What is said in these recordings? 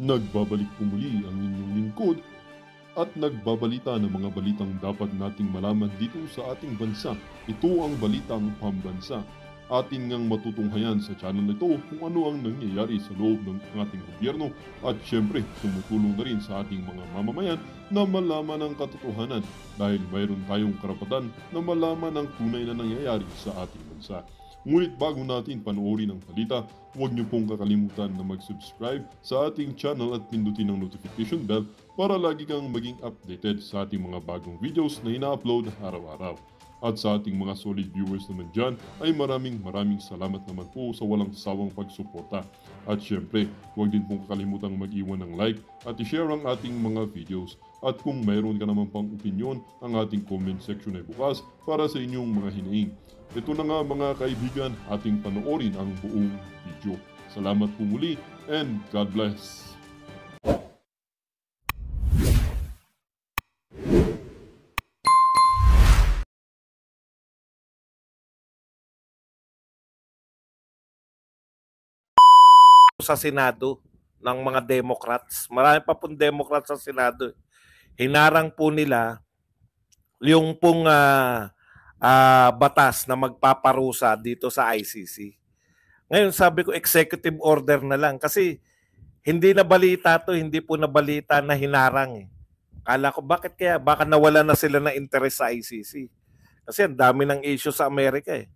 Nagbabalik po muli ang inyong lingkod at nagbabalita ng mga balitang dapat nating malaman dito sa ating bansa. Ito ang Balitang Pambansa. Atin ngang matutunghayan sa channel na ito kung ano ang nangyayari sa loob ng ating gobyerno at syempre tumutulong na rin sa ating mga mamamayan na malaman ang katotohanan dahil mayroon tayong karapatan na malaman ang tunay na nangyayari sa ating bansa. Ngunit bago natin panoorin ang balita, huwag niyo pong kakalimutan na mag-subscribe sa ating channel at pindutin ang notification bell para lagi kang maging updated sa ating mga bagong videos na ina-upload araw-araw. At sa ating mga solid viewers naman dyan ay maraming salamat naman po sa walang sawang pagsuporta. At syempre, huwag din pong kakalimutan mag-iwan ng like at i-share ang ating mga videos. At kung mayroon ka naman pang opinion, ang ating comment section ay bukas para sa inyong mga hinaing. Ito na nga mga kaibigan, ating panoorin ang buong video. Salamat po muli and God bless! Sa Senado ng mga Democrats. Marami pa pong Democrats sa Senado. Hinarang po nila yung pong batas na magpaparusa dito sa ICC. Ngayon sabi ko executive order na lang kasi hindi na balita to, hindi po na balita na hinarang. Kala ko bakit kaya? Baka nawala na sila na interest sa ICC. Kasi ang dami ng issue sa Amerika eh.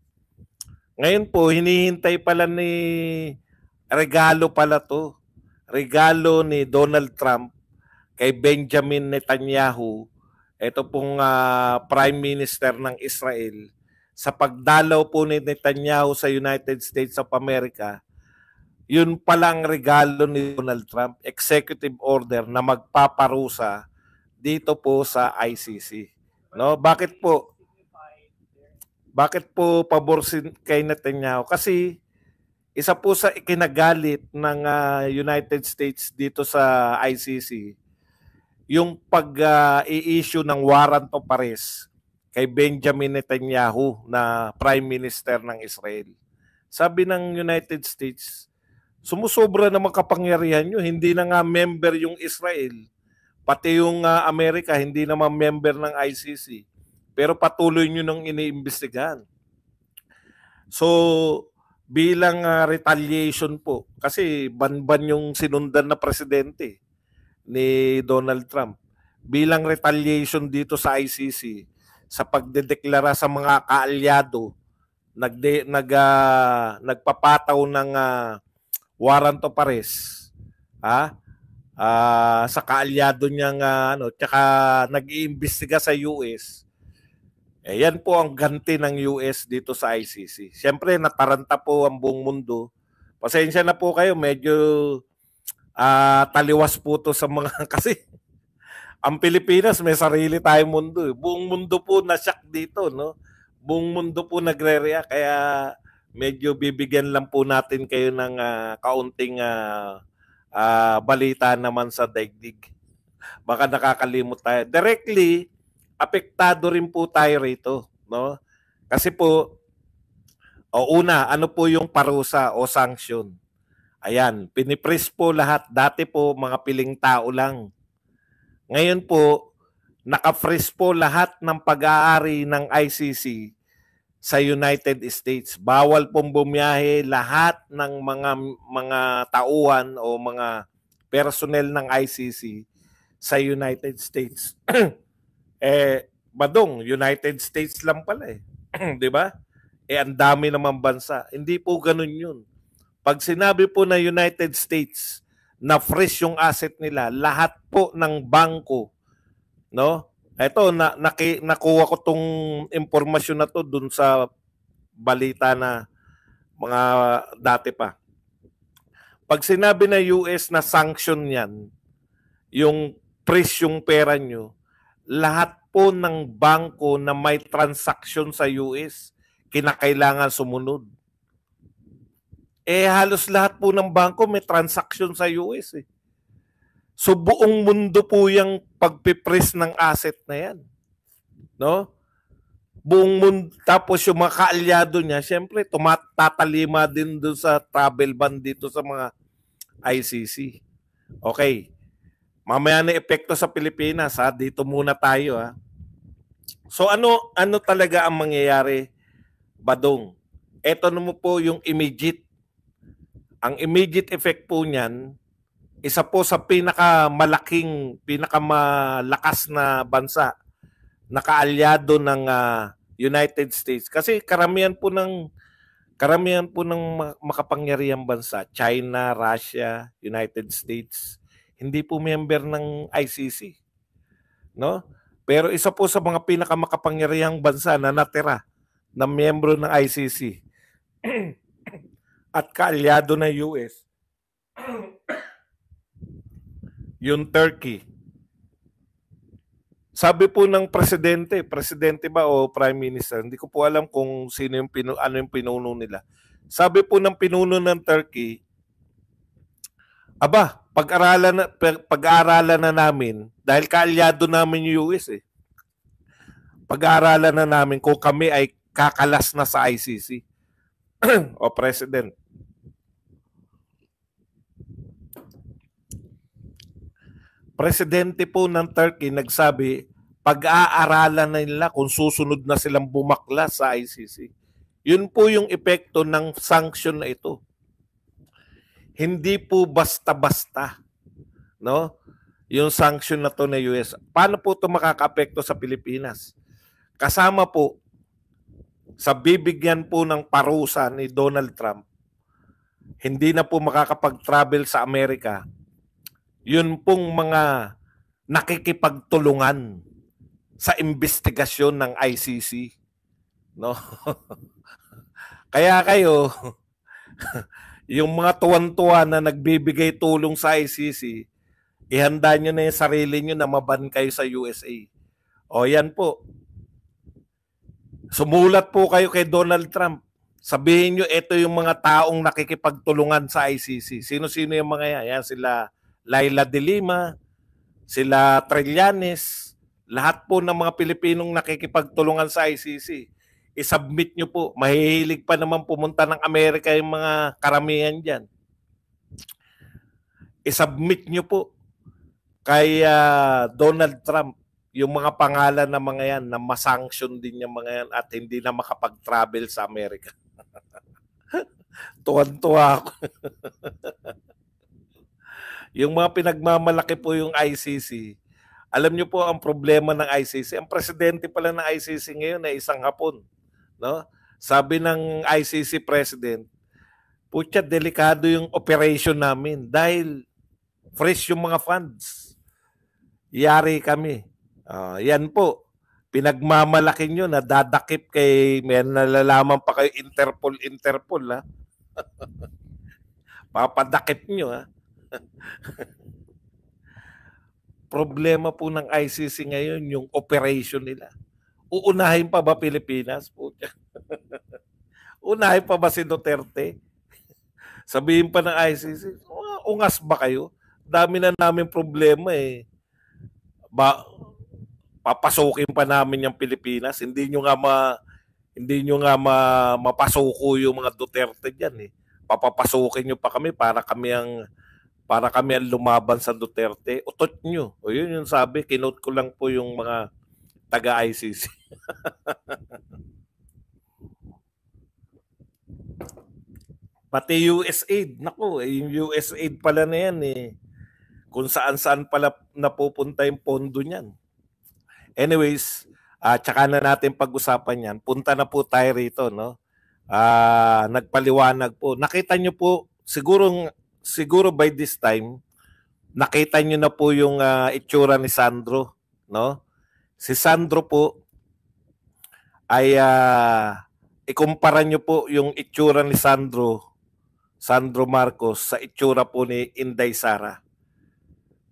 Ngayon po, hinihintay pala regalo pala to. Regalo ni Donald Trump kay Benjamin Netanyahu, ito pong Prime Minister ng Israel, sa pagdalaw po ni Netanyahu sa United States of America. Yun palang regalo ni Donald Trump, executive order na magpaparusa dito po sa ICC. No? Bakit po? Bakit po pabor kay Netanyahu? Kasi isa po sa ikinagalit ng United States dito sa ICC, yung pag-i-issue ng warrant of arrest kay Benjamin Netanyahu na Prime Minister ng Israel. Sabi ng United States, sumusobra na makapangyarihan nyo, hindi na nga member yung Israel. Pati yung Amerika, hindi naman member ng ICC. Pero patuloy nyo nang iniimbestigahan. So, bilang retaliation po, kasi banban yung sinundan na presidente ni Donald Trump. Bilang retaliation dito sa ICC, sa pagdedeklara sa mga kaalyado, nagpapataw ng warrant of arrest sa kaalyado niyang tsaka nag-iimbestiga sa US. Yan po ang ganti ng US dito sa ICC. Siyempre, nataranta po ang buong mundo. Pasensya na po kayo, medyo taliwas po to sa mga kasi ang Pilipinas may sarili tayong mundo. Buong mundo po na-shock dito, no? Buong mundo po nagre-react, kaya medyo bibigyan lang po natin kayo ng kaunting balita naman sa daigdig. Baka nakakalimot tayo. Directly, apektado rin po tayo rito, no? Kasi po, una, ano po yung parusa o sanction? Ayan, pinipris po lahat. Dati po, mga piling tao lang. Ngayon po, naka-freeze po lahat ng pag-aari ng ICC sa United States. Bawal pong bumiyahe lahat ng mga tauhan o mga personnel ng ICC sa United States. Badong, United States lang pala eh. 'Di ba? Ang dami namang bansa. Hindi po ganun 'yun. Pag sinabi po na United States na freeze yung asset nila, lahat po ng bangko, no? Ito, nakuha ko tong impormasyon na to dun sa balita na mga dati pa. Pag sinabi na US na sanction yan, yung freeze yung pera nyo, lahat po ng bangko na may transaction sa US, kinakailangan sumunod. Halos lahat po ng bangko may transaction sa US eh. So buong mundo po yung pagpipres ng asset na yan. No? Buong mundo, tapos yung mga kaalyado niya, syempre tatalima din doon sa travel ban dito sa mga ICC. Okay. Mamaya na epekto sa Pilipinas, ha? Dito muna tayo, ha? So ano talaga ang mangyayari, Badong? Ito naman po yung immediate. Ang immediate effect po niyan, isa po sa pinakamalakas na bansa na kaalyado ng United States. Kasi karamihan po ng makapangyarihang bansa, China, Russia, United States, hindi po member ng ICC, no? Pero isa po sa mga pinakamakapangyarihang bansa na natira na miyembro ng ICC at kaalyado ng US, yung Turkey. Sabi po ng presidente ba o prime minister, hindi ko po alam kung sino yung ano yung pinuno nila. Sabi po ng pinuno ng Turkey, pag-aaralan na namin dahil kaalyado namin yung US eh. Pag-aaralan na namin kung kami ay kakalas na sa ICC o president. Presidente po ng Turkey nagsabi, pag-aaralan na nila kung susunod na silang bumakla sa ICC. Yun po yung epekto ng sanction na ito. Hindi po basta-basta, no? Yung sanction na to ng US. Paano po ito makaka-apekto sa Pilipinas? Kasama po sa bibigyan po ng parusa ni Donald Trump, hindi na po makakapag-travel sa Amerika. Yun pong mga nakikipagtulungan sa investigasyon ng ICC, no? Kaya kayo yung mga tuwan-tuwa na nagbibigay tulong sa ICC, ihanda nyo na yung sarili nyo na maban kayo sa USA. O yan po. Sumulat po kayo kay Donald Trump. Sabihin nyo, ito yung mga taong nakikipagtulungan sa ICC. Sino-sino yung mga yan? Yan sila Laila de Lima, sila Trillanes, lahat po ng mga Pilipinong nakikipagtulungan sa ICC. I-submit nyo po. Mahihilig pa naman pumunta ng Amerika yung mga karamihan dyan. I-submit nyo po kay Donald Trump yung mga pangalan ng mga yan na masanction din yung mga yan at hindi na makapag-travel sa Amerika. Tuwan-tuwa ako. Yung mga pinagmamalaki po yung ICC, alam nyo po ang problema ng ICC. Ang presidente pala ng ICC ngayon ay isang Hapon. No? Sabi ng ICC president, putya, delikado yung operation namin dahil fresh yung mga funds. Yari kami. Yan po. Pinagmamalaki nyo na dadakip kay, may nalalaman pa kayo Interpol ha. Papadakip nyo ha. Problema po ng ICC ngayon yung operation nila. Uunahin pa ba Pilipinas? Unahin pa ba si Duterte? Sabihin pa ng ICC, ungas ba kayo? Dami na namin problema eh. Papasukin pa namin yung Pilipinas. Hindi nyo nga mapasuko yung mga Duterte diyan eh. Papapasukin nyo pa kami para kami ang lumaban sa Duterte. Utot nyo. O yun yung sabi, kinote ko lang po yung mga taga-ICC. Pati USAID. Naku, yung USAID pala na yan eh. Kung saan-saan pala napupunta yung pondo niyan. Anyways, tsaka na natin pag-usapan yan. Punta na po tayo rito, no? Nagpaliwanag po. Nakita nyo po, siguro by this time, nakita nyo na po yung itsura ni Sandro, no? Si Sandro po ay ikumpara nyo po yung itsura ni Sandro Marcos sa itsura po ni Inday Sara.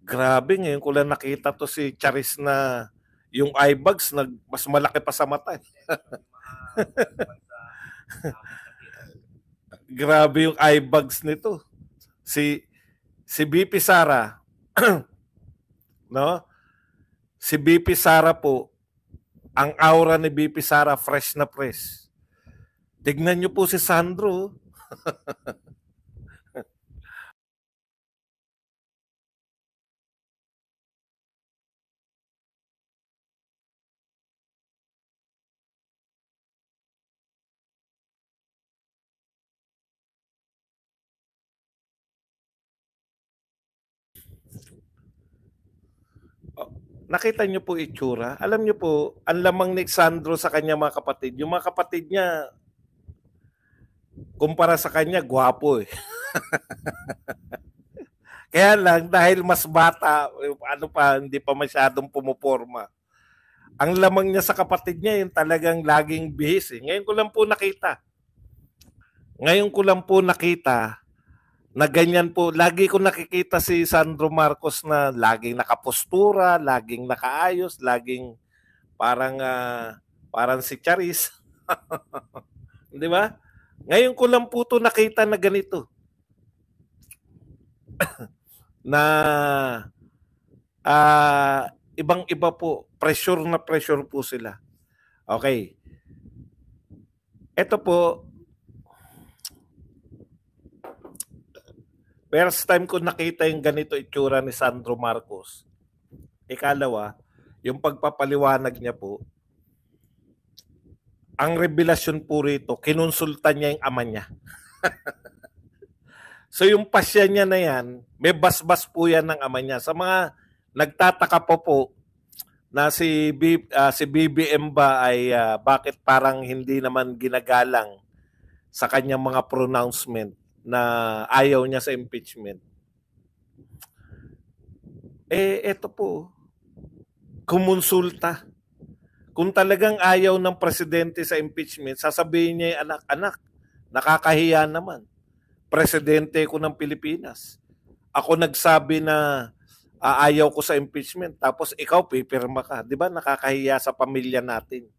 Grabe, ngayon ko lang nakita to si Charis na yung eye bags mas malaki pa sa mata. Grabe yung eye bags nito. Si BP Sara no? Si BP Sara po, ang aura ni BP Sara fresh na fresh. Tignan niyo po si Sandro. nakita niyo po itsura. Alam niyo po, ang lamang ni Sandro sa kanya mga kapatid, yung mga kapatid niya, kumpara sa kanya, gwapo eh. Kaya lang, dahil mas bata, ano pa, hindi pa masyadong pumuporma. Ang lamang niya sa kapatid niya, yung talagang laging bihis eh. Ngayon ko lang po nakita na ganyan po, lagi ko nakikita si Sandro Marcos na laging nakapostura, laging nakaayos, laging parang si Charis. Di ba? Ngayon ko lang po to nakita na ganito. Na ibang-iba po, pressure na pressure po sila. Okay. Ito po, first time ko nakita yung ganito itsura ni Sandro Marcos. Ikalawa, yung pagpapaliwanag niya po, ang revelasyon po rito, kinonsulta niya yung ama niya. So yung pasya niya na yan, may basbas po yan ng ama niya. Sa mga nagtataka po na si BBM ba ay bakit parang hindi naman ginagalang sa kanyang mga pronouncement na ayaw niya sa impeachment. Eto po, kumonsulta. Kung talagang ayaw ng presidente sa impeachment, sasabihin niya, anak, nakakahiya naman. Presidente ko ng Pilipinas. Ako nagsabi na ayaw ko sa impeachment, tapos ikaw pipirma ka. Di ba nakakahiya sa pamilya natin?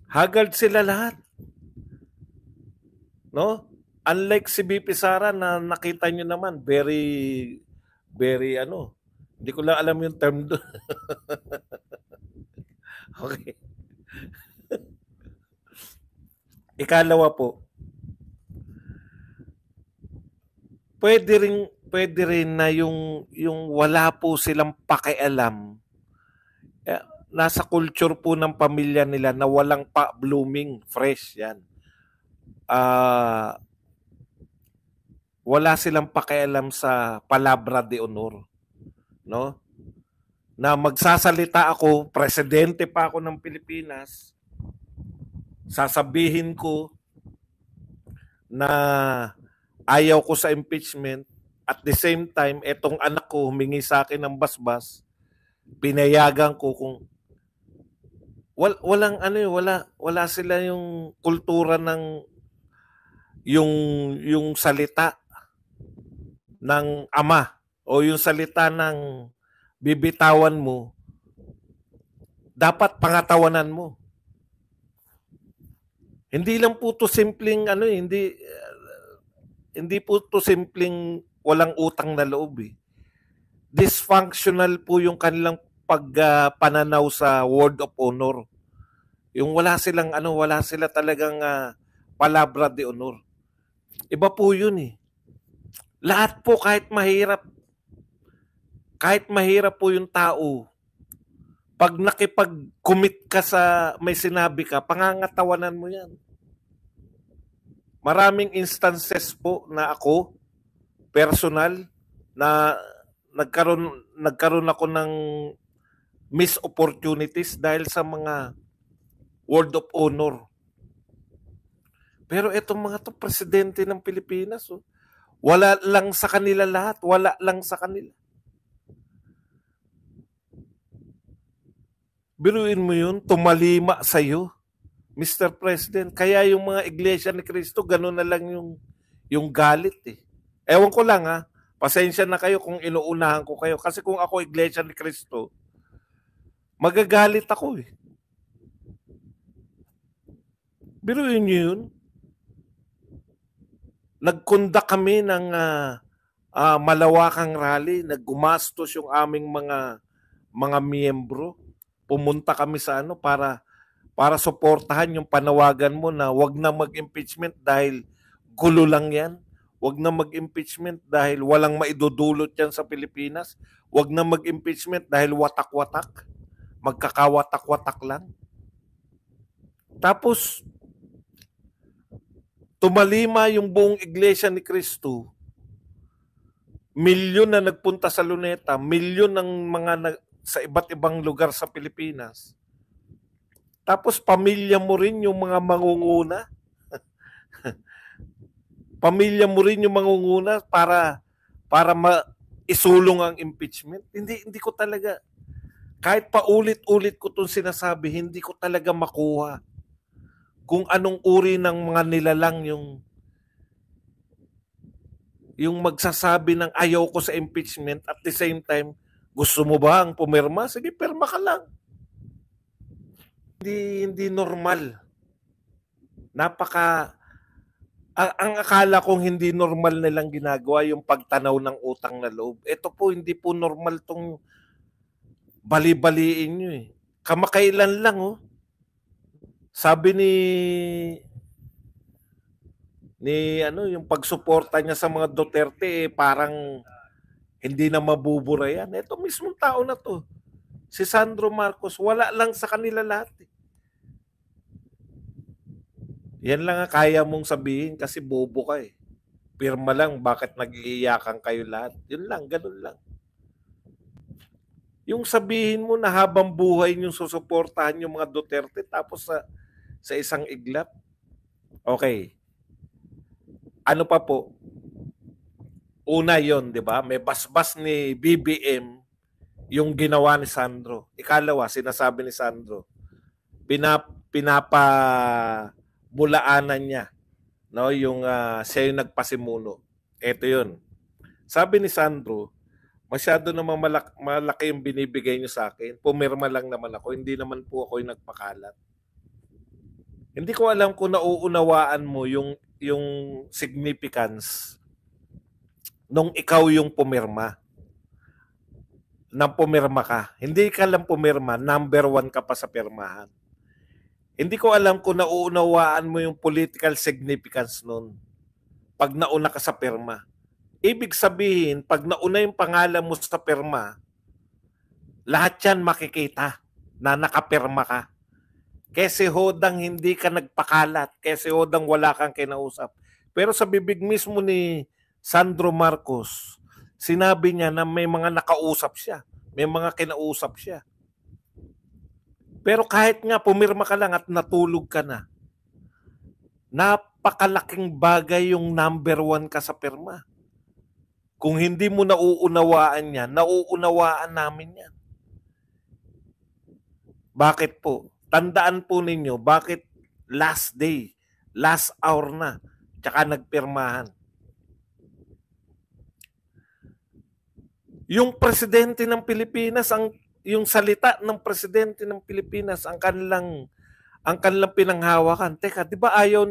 Haggard sila lahat. No? Unlike si BP Sara na nakita nyo naman, very hindi ko lang alam yung term doon. Okay. Ikalawa po, pwede rin na yung wala po silang pakialam. Nasa culture po ng pamilya nila na walang pa blooming, fresh yan. Wala silang pakialam sa palabra de honor, no? Na magsasalita ako, presidente pa ako ng Pilipinas, sasabihin ko na ayaw ko sa impeachment, at the same time, etong anak ko humingi sa akin ng basbas, pinayagan ko kung wala sila yung kultura ng yung salita ng ama o yung salita ng bibitawan mo, dapat pangatawanan mo. Hindi lang po to simpleng hindi po to simpleng walang utang na loob eh. Dysfunctional po yung kanilang pagpananaw sa word of honor. Yung wala sila talagang palabra de honor. Iba po yun eh. Lahat po kahit mahirap po yung tao, pag nakipag-commit ka sa may sinabi ka, pangangatawanan mo yan. Maraming instances po na ako, personal, na nagkaroon ako ng missed opportunities dahil sa mga word of honor. Pero etong mga to, presidente ng Pilipinas, wala lang sa kanila lahat, wala lang sa kanila. Biruin mo yun, tumalima sa'yo, Mr. President. Kaya yung mga Iglesia ni Cristo, gano'n na lang yung galit eh. Ewan ko lang pasensya na kayo kung inuunahan ko kayo. Kasi kung ako Iglesia ni Cristo, magagalit ako eh. Biruin nyo yun. Nagkundak kami ng malawakang rally, naggumastos yung aming mga miyembro. Pumunta kami sa para suportahan yung panawagan mo na wag na mag-impeachment dahil gulo lang yan. Wag na mag-impeachment dahil walang maidudulot yan sa Pilipinas. Wag na mag-impeachment dahil watak-watak. Magkakawatak-watak lang. Tapos, tumalima yung buong Iglesia ni Cristo milyon na nagpunta sa Luneta, milyon ng mga sa iba't ibang lugar sa Pilipinas. Tapos pamilya mo rin yung mga mangunguna. Pamilya mo rin yung mangunguna para isulong ang impeachment. Hindi ko talaga, kahit paulit-ulit ko itong sinasabi, hindi ko talaga makuha kung anong uri ng mga nilalang yung magsasabi ng ayaw ko sa impeachment at the same time, gusto mo ba ang pumirma? Sige, pirma ka lang. Hindi normal. Ang akala kong hindi normal nilang ginagawa yung pagtanaw ng utang na loob. Ito po, hindi po normal tong bali-baliin nyo eh. Kamakailan lang oh. Sabi yung pagsuporta niya sa mga Duterte parang hindi na mabubura yan. Ito mismong tao na to, si Sandro Marcos, wala lang sa kanila lahat eh. Yan lang ang kaya mong sabihin kasi bobo ka eh. Pirma lang, bakit nag-iiyakan kayo lahat? Yun lang, ganun lang. Yung sabihin mo na habang buhay yung susuportahan yung mga Duterte tapos sa isang iglap. Okay. Ano pa po? Una yon, di ba? May basbas ni BBM yung ginawa ni Sandro. Ikalawa, sinasabi ni Sandro, pinapabulaanan niya, no, yung siya yung nagpasimuno. Ito yun. Sabi ni Sandro, masyado namang malaki yung binibigay niyo sa akin. Pumirma lang naman ako. Hindi naman po ako yung nagpakalat. Hindi ko alam kung nauunawaan mo yung significance nung ikaw yung pumirma. Nang pumirma ka. Hindi ka lang pumirma, number 1 ka pa sa pirmahan. Hindi ko alam kung nauunawaan mo yung political significance nun pag nauna ka sa pirma. Ibig sabihin, pag nauna yung pangalan mo sa pirma, lahat yan makikita na nakapirma ka. Kasi hodang hindi ka nagpakalat, kasi hodang wala kang kinausap. Pero sa bibig mismo ni Sandro Marcos, sinabi niya na may mga nakausap siya, may mga kinausap siya. Pero kahit nga pumirma ka lang at natulog ka na, napakalaking bagay yung number 1 ka sa pirma. Kung hindi mo nauunawaan yan, nauunawaan namin yan. Bakit po? Tandaan po ninyo, bakit last day, last hour na, tsaka nagpirmahan. Yung presidente ng Pilipinas, yung salita ng presidente ng Pilipinas, ang kanilang pinanghawakan. Teka, di ba ayaw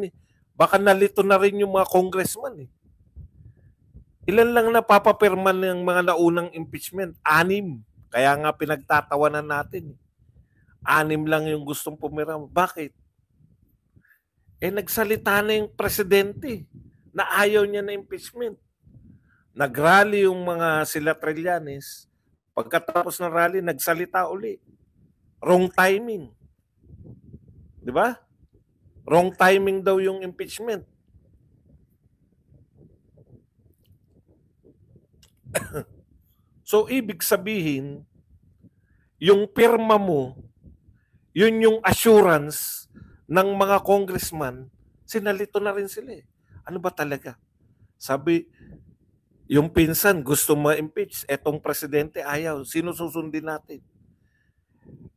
baka nalito na rin yung mga congressman eh. Ilan lang napapapirma ng mga naunang impeachment? 6. Kaya nga pinagtatawanan natin. 6 lang yung gustong pumirma. Bakit? Nagsalita na yung presidente na ayaw niya na impeachment. Nagrally yung mga sila Trillanes. Pagkatapos ng rally, nagsalita uli. Wrong timing. Di ba? Wrong timing daw yung impeachment. So, ibig sabihin, yung pirma mo, yun yung assurance ng mga congressman, sinalito na rin sila eh. Ano ba talaga? Sabi, yung pinsan gusto ma-impeach, etong presidente ayaw, sino susundin natin?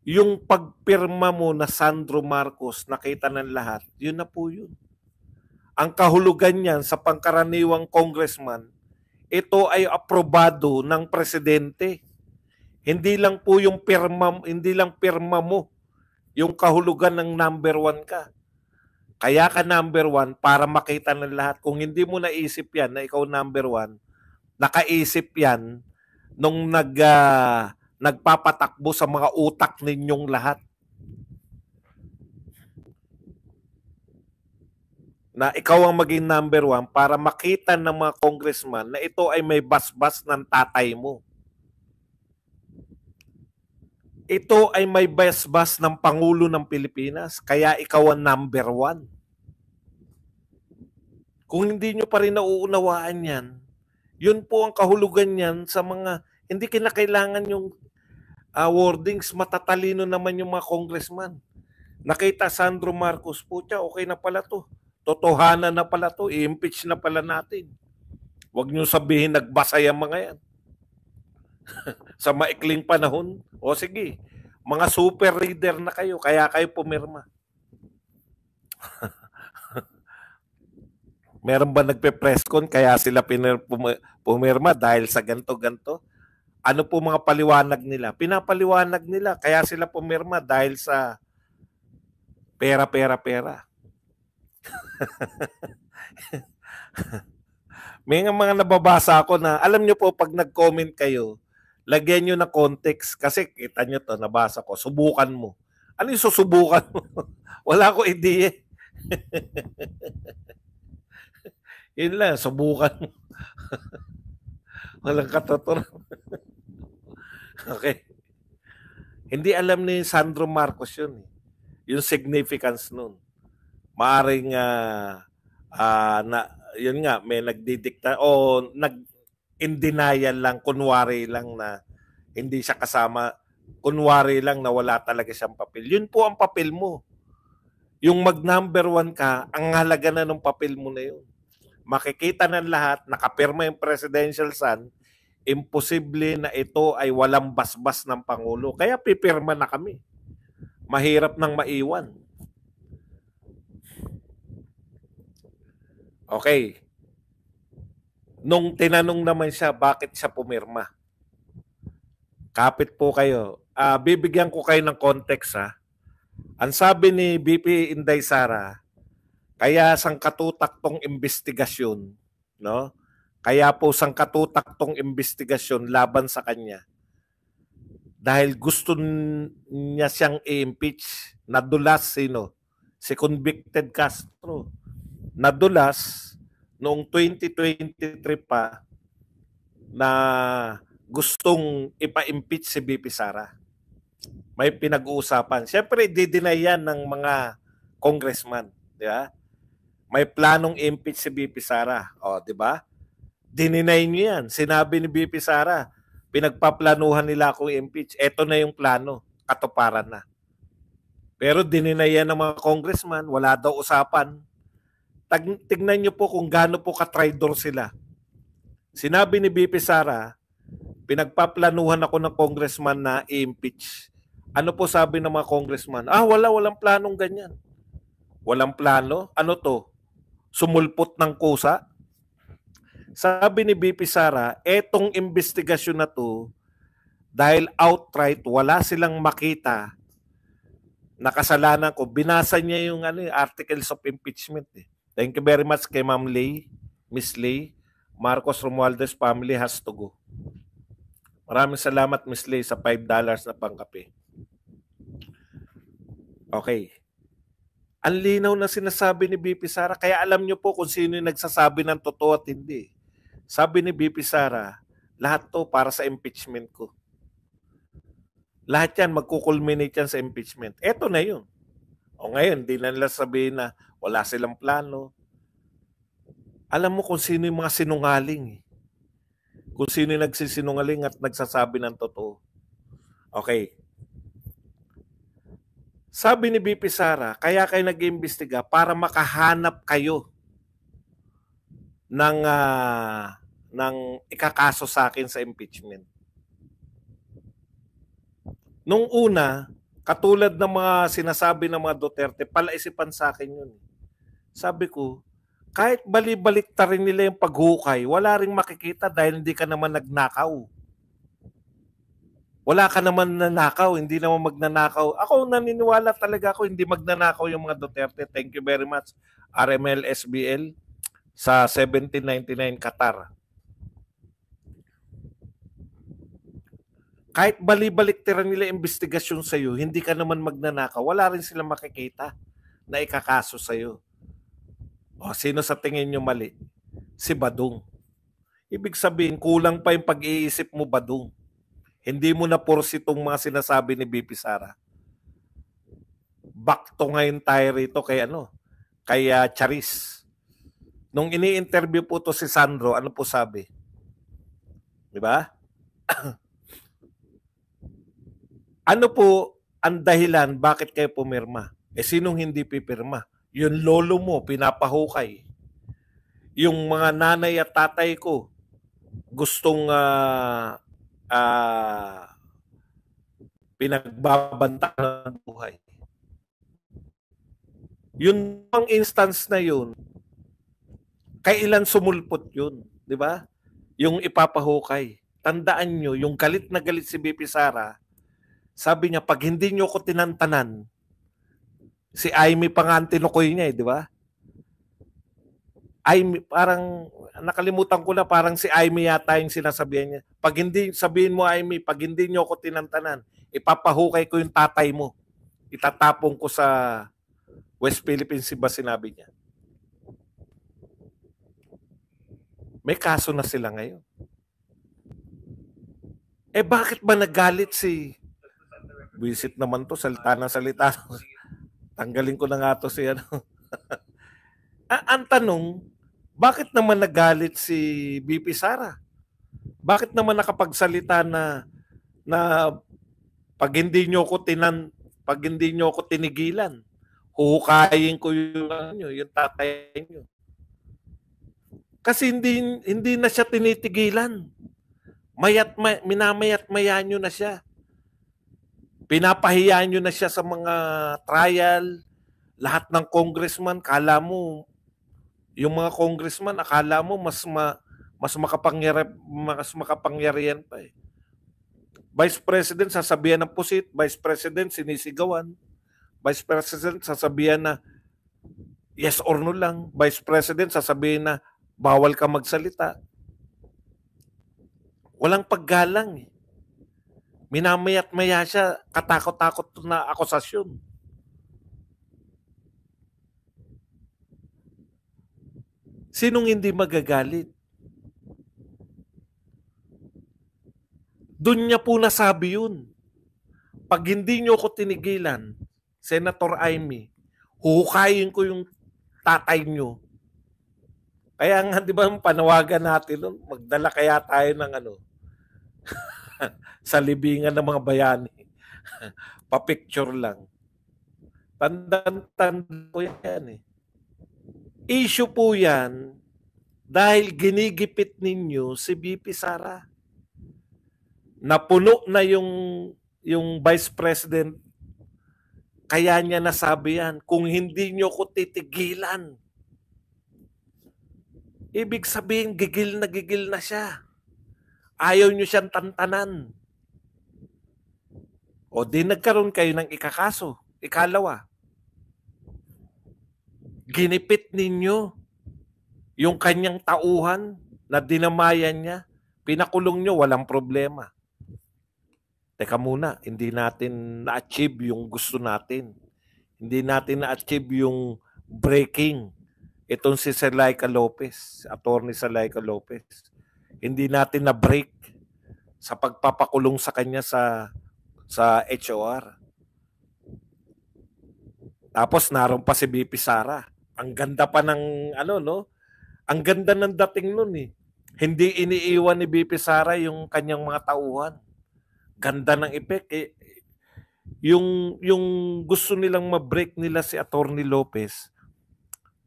Yung pagpirma mo na Sandro Marcos, nakita ng lahat, yun na po yun. Ang kahulugan niyan sa pangkaraniwang congressman, ito ay aprobado ng presidente. Hindi lang po yung pirma mo yung kahulugan ng number 1 ka. Kaya ka number 1 para makita ng lahat. Kung hindi mo naisip yan na ikaw number 1, nakaisip yan nung nagpapatakbo sa mga utak ninyong lahat. Na ikaw ang maging number 1 para makita ng mga congressman na ito ay may basbas ng tatay mo. Ito ay may basbas ng Pangulo ng Pilipinas, kaya ikaw ang number 1. Kung hindi nyo pa rin nauunawaan yan, Yun po ang kahulugan niyan sa mga, hindi kinakailangan yung wordings, matatalino naman yung mga congressman. Nakita Sandro Marcos, putya, okay na pala to. Totohanan na pala to, i-impeach na pala natin. Huwag niyo sabihin nagbasa yung mga yan. Sa maikling panahon, o sige, mga super reader na kayo, kaya kayo pumirma. Meron ba nagpe-press con kaya sila pumirma dahil sa ganto-ganto? Ano po mga paliwanag nila? Pinapaliwanag nila kaya sila pumirma dahil sa pera. May mga nababasa ako na, alam nyo po, pag nag-comment kayo, lagyan nyo na context. Kasi kita nyo to, nabasa ko, subukan mo. Ano yung susubukan mo? Wala ko idea. Yun lang, subukan mo. Walang katotohanan. Okay. Hindi alam ni Sandro Marcos yun. Yung significance nun. Maaring yun nga, may nagdidikta o in denial lang, kunwari lang na hindi siya kasama, kunwari lang na wala talaga siyang papel. Yun po ang papel mo. Yung mag-number 1 ka, ang halaga na ng papel mo na yun. Makikita ng lahat, nakapirma yung presidential son, imposible na ito ay walang basbas ng Pangulo. Kaya pipirma na kami. Mahirap nang maiwan. Okay. Nung tinanong naman siya, bakit siya pumirma? Kapit po kayo. Bibigyan ko kayo ng context ha. Ang sabi ni BP Inday Sara, kaya sangkatutak tong investigasyon, no? Kaya po sangkatutak tong investigasyon laban sa kanya. Dahil gusto niya siyang i-impeach. Nadulas sino? Si convicted Castro. Nadulas noong 2023 pa na gustong ipa-impeach si BP Sara. May pinag-uusapan. Siyempre, didinay yan ng mga congressman. Di ba? May planong impeach si BP Sara. O, di ba? Dininay niyo yan. Sinabi ni BP Sara, pinagpaplanuhan nila akong impeach. Ito na yung plano. Katuparan na. Pero dininay yan ng mga congressman. Wala daw usapan. Tignan niyo po kung gaano po ka-traidor sila. Sinabi ni BP Sara, pinagpaplanuhan ako ng congressman na i-impeach. Ano po sabi ng mga congressman? Walang planong ganyan. Walang plano? Ano to? Sumulpot ng kusa? Sabi ni BP Sara, etong investigasyon na to, dahil outright wala silang makita na kasalanan ko, binasa niya yung articles of impeachment. Thank you very much kay Ma'am Lay, Miss Lay. Marcos Romualdez family has to go. Maraming salamat, Miss Lay, sa $5 na pangkape. Okay. Ang linaw na sinasabi ni BP Sara, kaya alam niyo po kung sino yung nagsasabi ng totoo at hindi. Sabi ni BP Sara, lahat to para sa impeachment ko. Lahat yan, magkukulminate yan sa impeachment. Eto na yun. O ngayon, di na nila sabihin na wala silang plano. Alam mo kung sino yung mga sinungaling. Kung sino yung nagsisinungaling at nagsasabi ng totoo. Okay. Sabi ni BP Sara, kaya kayo nag-iimbestiga para makahanap kayo ng ikakaso sa akin sa impeachment. Nung una, katulad ng mga sinasabi ng mga Duterte, palaisipan sa akin yun. Sabi ko, kahit balibalik ta rin nila yung paghukay, wala ring makikita dahil hindi ka naman nagnakaw. Wala ka naman nanakaw, hindi naman magnanakaw. Ako naniniwala talaga ako hindi magnanakaw yung mga Duterte. Thank you very much, RML SBL sa 1799 Qatar. Kahit balibalik tira nila investigasyon sa'yo, hindi ka naman magnanakaw, wala rin silang makikita na ikakaso sa'yo. O, sino sa tingin nyo mali? Si Badung. Ibig sabihin, kulang pa yung pag-iisip mo, Badung. Hindi mo na porsi itong mga sinasabi ni BP Sara. Back to ngayon tayo rito kay Charis. Nung ini-interview po to si Sandro, ano po sabi? Di ba? Ano po ang dahilan bakit kayo pumirma? Sinong hindi pipirma? Yung lolo mo, pinapahukay. Yung mga nanay at tatay ko, gustong pinagbabanta ng buhay. Yun ang instance na yun, kailan sumulpot yun, di ba? Yung ipapahukay. Tandaan nyo, yung galit na galit si BP Sara, sabi niya, pag hindi nyo ko tinantanan, si Aimee pa nga ang tinukoy niya, di ba? Aimee, parang, nakalimutan ko na, parang si Aimee yata yung sinasabihan niya. Pag hindi, sabihin mo Aimee, pag hindi nyo ko tinantanan, ipapahukay ko yung tatay mo. Itatapong ko sa West Philippines, ba sinabi niya. May kaso na sila ngayon. Bakit ba nagalit si... Visit naman to, salita na salita. Tanggalin ko na nga to si ano. Ang tanong, bakit naman nagalit si BP Sara? Bakit naman nakapagsalita na pag hindi nyo ko tinigilan, huhukayin ko yung tatay nyo. Kasi hindi na siya tinitigilan. Minamayat maya nyo na siya. Pinapahiya nyo na siya sa mga trial. Lahat ng congressman, kala mo, yung mga congressman, akala mo mas makapangyarihan pa eh. Vice President, sasabihan ng pusit. Vice President, sinisigawan. Vice President, sasabihan na yes or no lang. Vice President, sasabihin na bawal ka magsalita. Walang paggalang eh. Minamayat maya siya, katakot-takot na akusasyon. Sinong hindi magagalit? Doon niya po nasabi yun. Pag hindi nyo ko tinigilan, Senator Aimee, huhukayin ko yung tatay nyo. Kaya nga, di ba, panawagan natin nun, magdala kaya tayo ng ano, sa libingan ng mga bayani. Pa-picture lang. Tandang-tanda po yan eh. Issue po yan dahil ginigipit ninyo si BP Sara. Napuno na yung Vice President, kaya niya nasabi yan, kung hindi nyo ko titigilan, ibig sabihin, gigil na siya. Ayaw nyo siyang tantanan. O di nagkaroon kayo ng ikakaso. Ikalawa, ginipit ninyo yung kanyang tauhan na dinamayan niya, pinakulong nyo, walang problema. Teka muna, hindi natin na-achieve yung gusto natin. Hindi natin na-achieve yung breaking. Itong si Selaika Lopez, Attorney Selaika Lopez. Hindi natin na-break sa pagpapakulong sa kanya sa HOR. Tapos naroon pa si BP Sara. Ang ganda pa ng ano, no? Ang ganda ng dating nun eh. Hindi iniiwan ni BP Sara yung kanyang mga tauhan. Ganda ng effect eh. Yung gusto nilang ma-break nila si Attorney Lopez,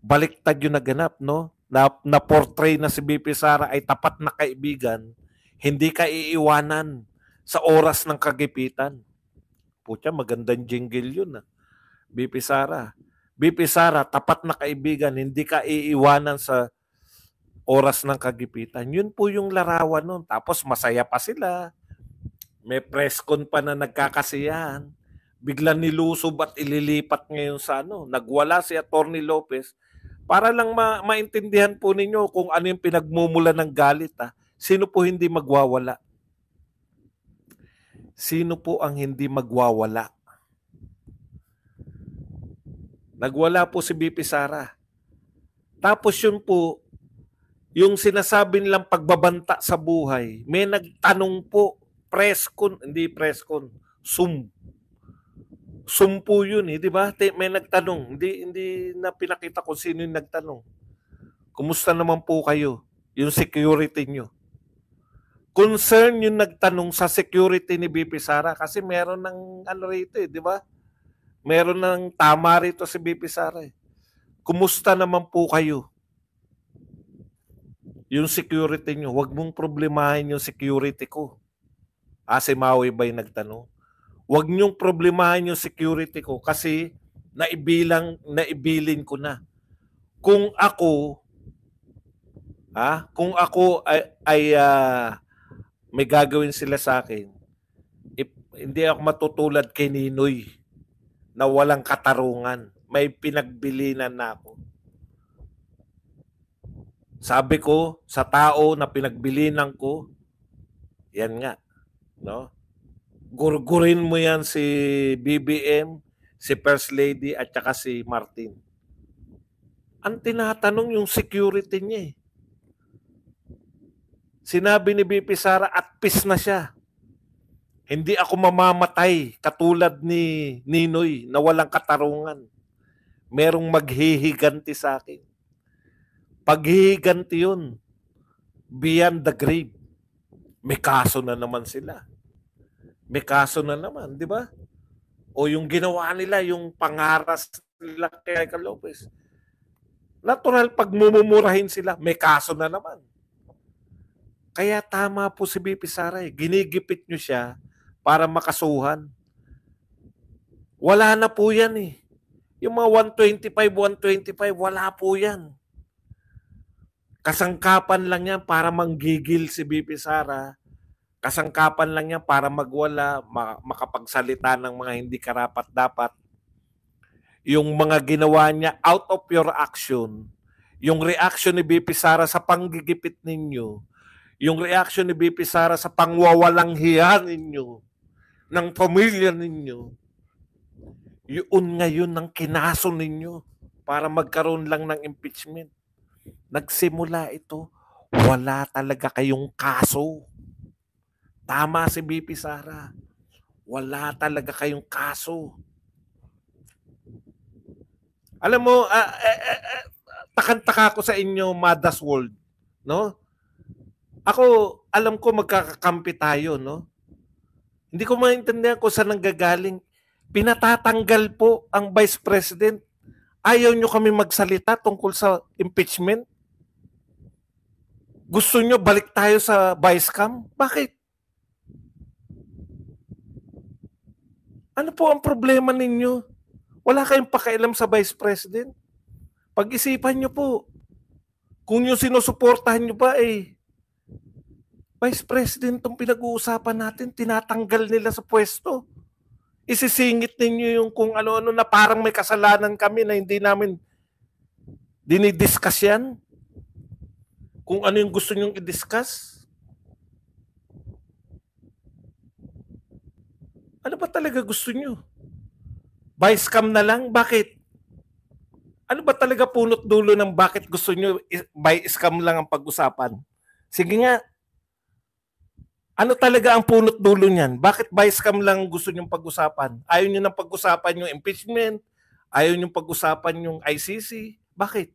baliktad yung naganap, no? Na portray na si BP Sara ay tapat na kaibigan, hindi ka iiwanan sa oras ng kagipitan. Pucha, magandang jingle yun. BP Sara. BP Sara, tapat na kaibigan, hindi ka iiwanan sa oras ng kagipitan. Yun po yung larawan nun. Tapos masaya pa sila. May press con pa na nagkakasiyahan. Biglang nilusob at ililipat ngayon sa ano. Nagwala si Attorney Lopez. Para lang maintindihan po ninyo kung ano yung pinagmumula ng galit. Sino po hindi magwawala? Sino po ang hindi magwawala? Nagwala po si BP Sara. Tapos yun po, yung sinasabi nilang pagbabanta sa buhay, may nagtanong po, hindi press con, Zoom po yun eh, di ba? May nagtanong, hindi na pinakita kung sino yung nagtanong. Kumusta naman po kayo? Yung security nyo. Concern yung nagtanong sa security ni BP Sara kasi meron ng ano rito di ba? Meron ng tama rito si BP Sara Kumusta naman po kayo? Yung security nyo, wag mong problemahin yung security ko. Si Maui ba yung nagtanong? Wag niyong problemahin yung security ko kasi naibilin ko na. Kung ako ay may gagawin sila sa akin, hindi ako matutulad kay Ninoy na walang katarungan. May pinagbilinan na ako. Sabi ko sa tao na pinagbilinan ko, yan nga, no? Gurgurin mo yan si BBM, si First Lady at saka si Martin. Ang tinatanong yung security niya Sinabi ni BP Sara at peace na siya. Hindi ako mamamatay katulad ni Ninoy na walang katarungan. Merong maghihiganti sa akin. Paghihiganti yun, beyond the grave. May kaso na naman sila. May kaso na naman, di ba? O yung ginawa nila, yung pangaras nila kay Michael Lopez. Natural, pag mumumurahin sila, may kaso na naman. Kaya tama po si BP Sara Ginigipit nyo siya para makasuhan. Wala na po yan Yung mga 125, wala po yan. Kasangkapan lang yan para manggigil si BP Sara. Kasangkapan lang yan para magwala, makapagsalita ng mga hindi karapat-dapat. Yung mga ginawa niya out of your action, yung reaction ni BP Sara sa panggigipit ninyo, yung reaction ni BP Sara sa pangwawalang hiya ninyo, ng pamilya ninyo, yun ngayon ng kinaso ninyo para magkaroon lang ng impeachment. Nagsimula ito, wala talaga kayong kaso. Tama si BP Sara. Wala talaga kayong kaso. Alam mo, takantaka ko sa inyo, Mother's World, no? Ako, alam ko magkakakampi tayo, no? Hindi ko maintindihan kung saan nanggagaling. Pinatatanggal po ang Vice President. Ayaw nyo kami magsalita tungkol sa impeachment? Gusto nyo balik tayo sa Vice Cam? Bakit? Ano po ang problema ninyo? Wala kayong pakialam sa Vice President? Pag-isipan nyo po. Kung yung sinusuportahan nyo ba Vice President itong pinag-uusapan natin, tinatanggal nila sa pwesto. Isisingit ninyo yung kung ano-ano na parang may kasalanan kami na hindi namin dinidiscuss yan. Kung ano yung gusto nyong i-discuss. Ano ba talaga gusto nyo? Vice Cam na lang? Bakit? Ano ba talaga punot dulo ng bakit gusto nyo Vice Cam lang ang pag-usapan? Sige nga. Ano talaga ang punot dulo niyan? Bakit Vice Cam lang gusto nyong pag-usapan? Ayaw nyo nang pag-usapan yung impeachment? Ayaw nyo pag-usapan yung ICC? Bakit?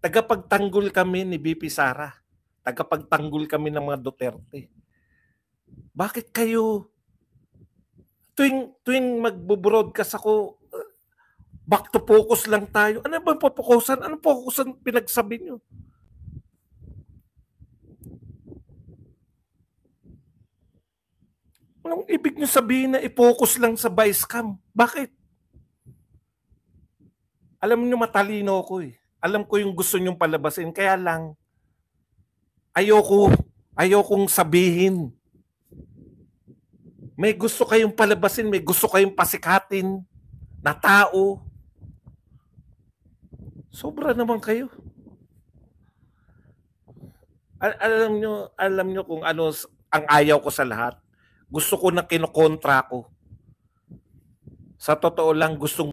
Tagapagtanggol kami ni BP Sara. Tagapagtanggol kami ng mga Duterte. Bakit kayo tuwing magbo-broadcast ako, back to focus lang tayo? Ano ba focusan? Anong focusan pinagsabi nyo? Anong ibig nyo sabihin na i-focus lang sa Vice Cam? Bakit? Alam nyo matalino ko Alam ko yung gusto nyong palabasin. Kaya lang, ayokong sabihin. May gusto kayong palabasin, may gusto kayong pasikatin na tao. Sobra naman kayo. Alam nyo kung ano ang ayaw ko sa lahat. Gusto ko na kinokontra ko. Sa totoo lang, gustong